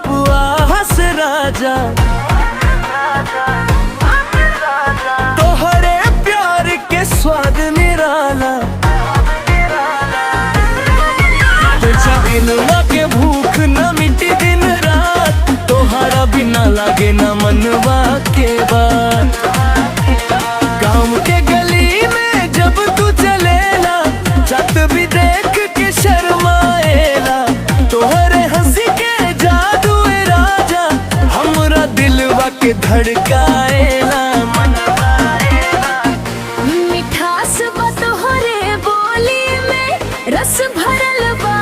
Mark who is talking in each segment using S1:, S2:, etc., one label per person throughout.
S1: पुआ हंस राजा, तोहरे प्यार के स्वाद निराला। तुझा बिनवा के भूख न मिटी दिन रात, तोहरा बिना लागे न मनवा के बात। गाँव के गली में जब तू चलेला, छत भी देख के शर्माएला। तोहरे हंसी के जादू राजा, हमरा दिलवा के धड़काएला।
S2: मिठास बा तोहरे बोली में, रस भरल बा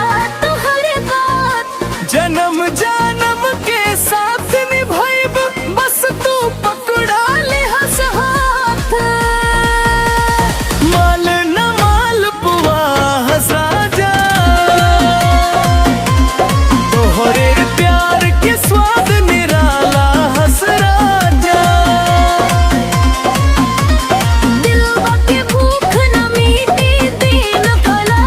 S2: तोहरे बात।
S1: जन्म जन्म के साथ निभाइब, बस तू पकड़ा ले हंस हाथ। माल न माल पुआ हंस राजा, तोहरे प्यार के स्वाद निराला हंस राजा।
S2: दिलवा के भूख न मिटी दिन भला,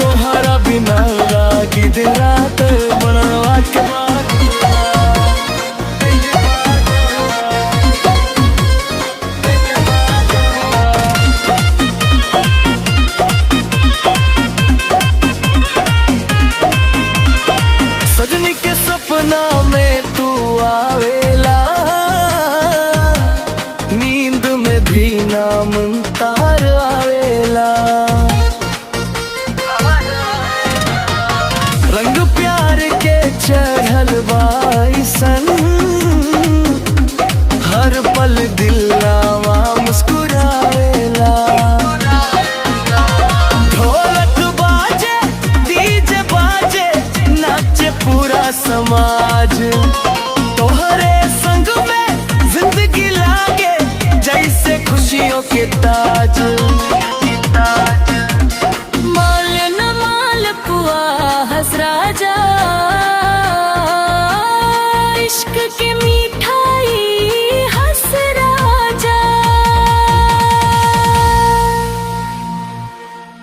S1: तोहरा बिना लागी दिन रात बनवा के सजनी के सपना में तू आवेला, नींद में भी नाम तार आवेला। रंग प्यार के चढ़ल बा